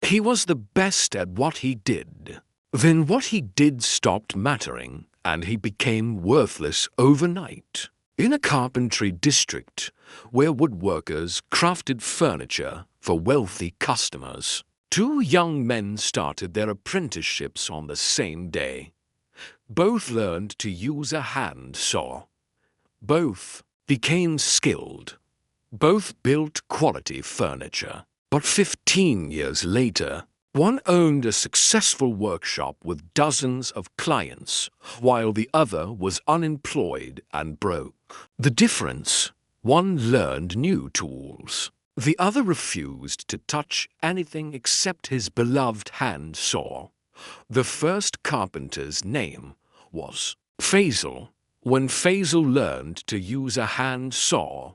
He was the best at what he did. Then what he did stopped mattering, and he became worthless overnight. In a carpentry district, where woodworkers crafted furniture for wealthy customers, two young men started their apprenticeships on the same day. Both learned to use a hand saw. Both became skilled. Both built quality furniture. But 15 years later, one owned a successful workshop with dozens of clients, while the other was unemployed and broke. The difference? One learned new tools. The other refused to touch anything except his beloved hand saw. The first carpenter's name was Faisal. When Faisal learned to use a hand saw,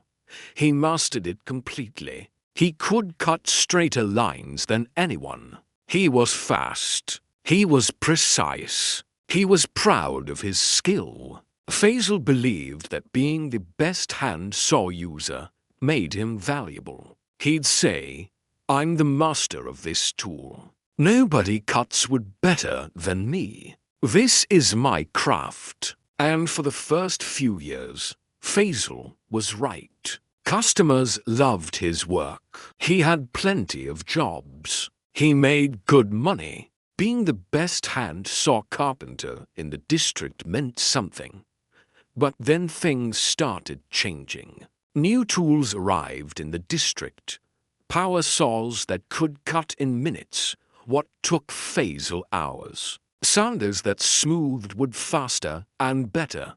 he mastered it completely. He could cut straighter lines than anyone. He was fast. He was precise. He was proud of his skill. Faisal believed that being the best hand saw user made him valuable. He'd say, "I'm the master of this tool. Nobody cuts wood better than me. This is my craft." And for the first few years, Faisal was right. Customers loved his work. He had plenty of jobs. He made good money. Being the best hand saw carpenter in the district meant something. But then things started changing. New tools arrived in the district. Power saws that could cut in minutes what took Faisal hours. Sanders that smoothed wood faster and better.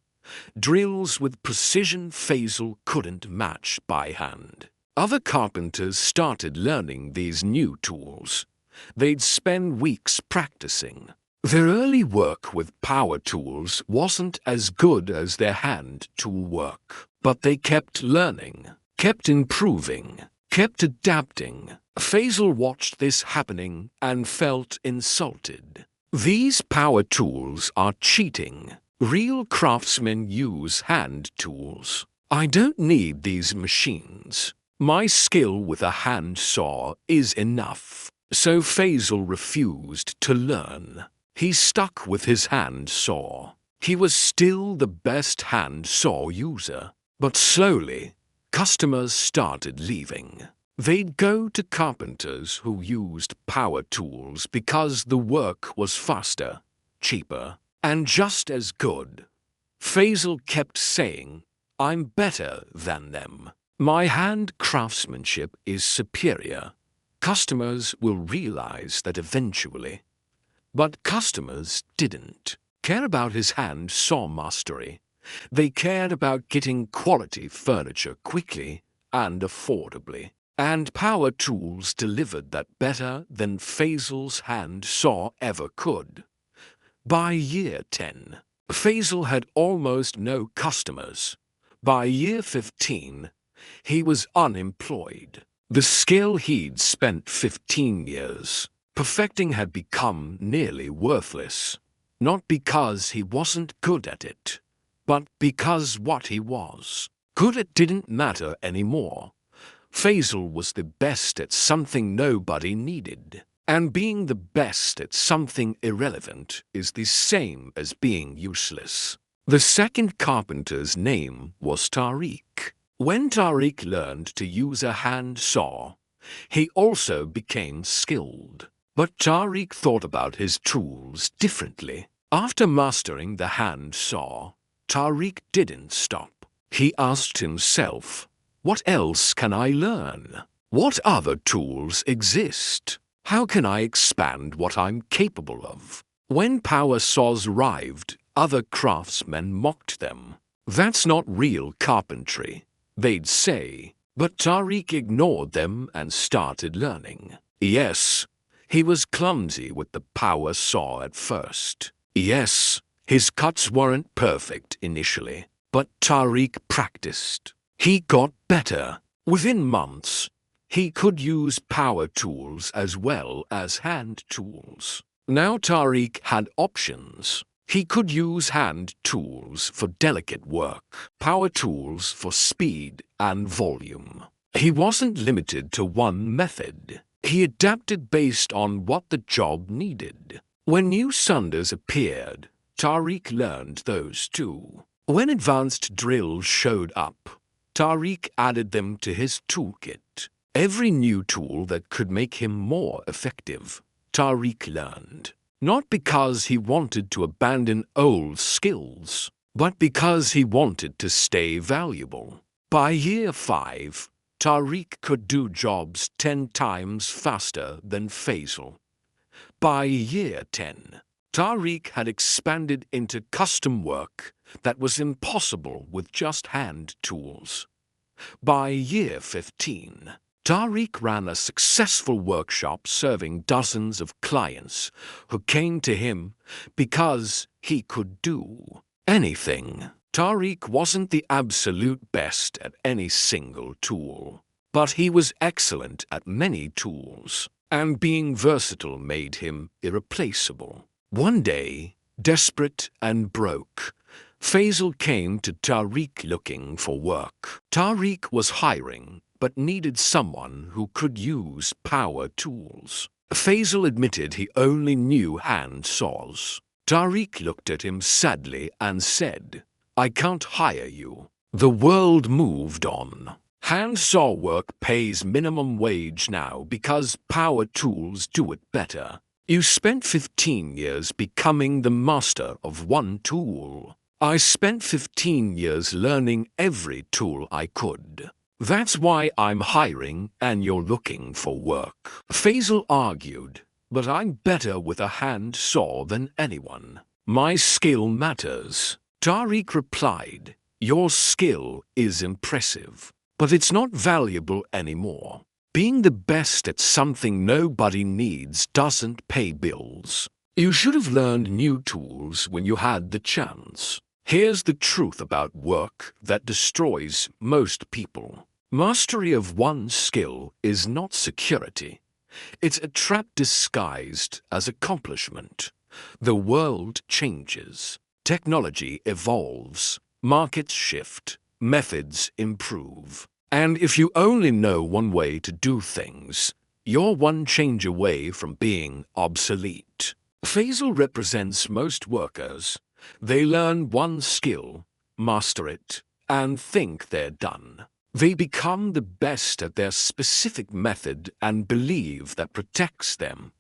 Drills with precision Faisal couldn't match by hand. Other carpenters started learning these new tools. They'd spend weeks practicing. Their early work with power tools wasn't as good as their hand tool work, but they kept learning, kept improving, kept adapting. Faisal watched this happening and felt insulted. These power tools are cheating. Real craftsmen use hand tools. I don't need these machines. My skill with a hand saw is enough. So Faisal refused to learn. He stuck with his hand saw. He was still the best hand saw user. But slowly, customers started leaving. They'd go to carpenters who used power tools because the work was faster, cheaper, and just as good. Faisal kept saying, "I'm better than them. My hand craftsmanship is superior." Customers will realize that eventually. But customers didn't care about his hand saw mastery. They cared about getting quality furniture quickly and affordably. And power tools delivered that better than Faisal's hand saw ever could. By year 10, Faisal had almost no customers. By year 15, he was unemployed. The skill he'd spent 15 years perfecting had become nearly worthless. Not because he wasn't good at it, but because what he was good at didn't matter anymore. Faisal was the best at something nobody needed. And being the best at something irrelevant is the same as being useless. The second carpenter's name was Tariq. When Tariq learned to use a hand saw, he also became skilled. But Tariq thought about his tools differently. After mastering the hand saw, Tariq didn't stop. He asked himself, "What else can I learn? What other tools exist? How can I expand what I'm capable of?" When power saws arrived, other craftsmen mocked them. "That's not real carpentry," they'd say. But Tariq ignored them and started learning. Yes, he was clumsy with the power saw at first. Yes, his cuts weren't perfect initially. But Tariq practiced. He got better. Within months, he could use power tools as well as hand tools. Now Tariq had options. He could use hand tools for delicate work, power tools for speed and volume. He wasn't limited to one method. He adapted based on what the job needed. When new Sundays appeared, Tariq learned those too. When advanced drills showed up, Tariq added them to his toolkit. Every new tool that could make him more effective, Tariq learned. Not because he wanted to abandon old skills, but because he wanted to stay valuable. By year 5, Tariq could do jobs 10 times faster than Faisal. By year 10, Tariq had expanded into custom work that was impossible with just hand tools. By year 15, Tariq ran a successful workshop serving dozens of clients who came to him because he could do anything. Tariq wasn't the absolute best at any single tool, but he was excellent at many tools, and being versatile made him irreplaceable. One day, desperate and broke, Faisal came to Tariq looking for work. Tariq was hiring, but needed someone who could use power tools. Faisal admitted he only knew hand saws. Tariq looked at him sadly and said, "I can't hire you." The world moved on. Hand saw work pays minimum wage now because power tools do it better. You spent 15 years becoming the master of one tool. I spent 15 years learning every tool I could. That's why I'm hiring and you're looking for work. Faisal argued, "But I'm better with a hand saw than anyone. My skill matters." Tariq replied, "Your skill is impressive, but it's not valuable anymore. Being the best at something nobody needs doesn't pay bills. You should have learned new tools when you had the chance." Here's the truth about work that destroys most people. Mastery of one skill is not security. It's a trap disguised as accomplishment. The world changes. Technology evolves. Markets shift. Methods improve. And if you only know one way to do things, you're one change away from being obsolete. Faisal represents most workers. They learn one skill, master it, and think they're done. They become the best at their specific method and believe that protects them.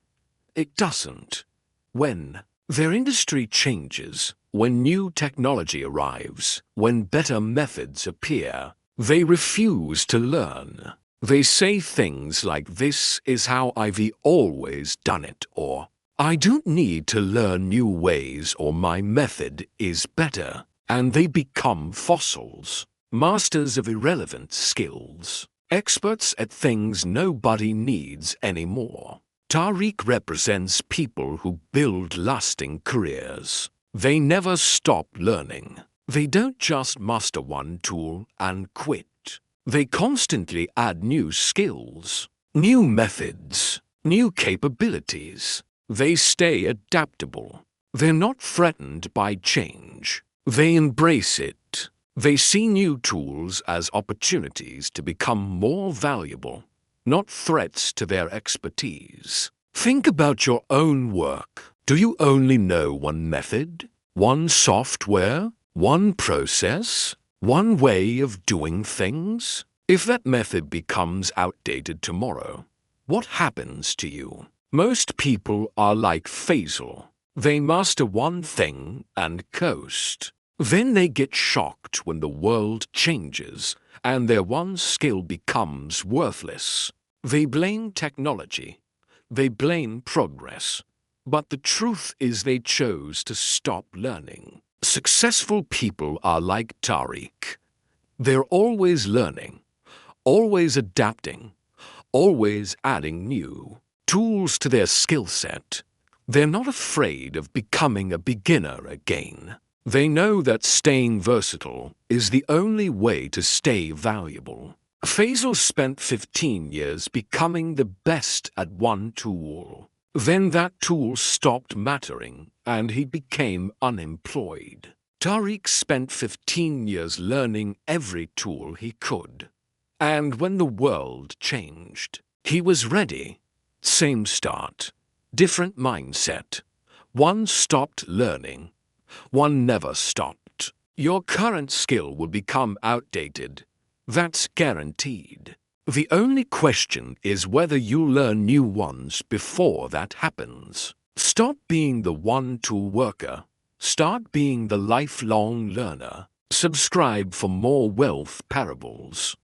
It doesn't. When their industry changes, when new technology arrives, when better methods appear, they refuse to learn. They say things like, "This is how I've always done it," or "I don't need to learn new ways," or "My method is better." And they become fossils, masters of irrelevant skills, experts at things nobody needs anymore. Tariq represents people who build lasting careers. They never stop learning. They don't just master one tool and quit. They constantly add new skills, new methods, new capabilities. They stay adaptable. They're not threatened by change. They embrace it. They see new tools as opportunities to become more valuable, not threats to their expertise. Think about your own work. Do you only know one method, one software, one process, one way of doing things? If that method becomes outdated tomorrow, what happens to you? Most people are like Faisal. They master one thing and coast. Then they get shocked when the world changes and their one skill becomes worthless. They blame technology. They blame progress. But the truth is they chose to stop learning. Successful people are like Tariq. They're always learning, always adapting, always adding new tools to their skill set. They're not afraid of becoming a beginner again. They know that staying versatile is the only way to stay valuable. Faisal spent 15 years becoming the best at one tool. Then that tool stopped mattering and he became unemployed. Tariq spent 15 years learning every tool he could. And when the world changed, he was ready. Same start, different mindset. One stopped learning, one never stopped. Your current skill will become outdated. That's guaranteed. The only question is whether you'll learn new ones before that happens. Stop being the one-tool worker. Start being the lifelong learner. Subscribe for more wealth parables.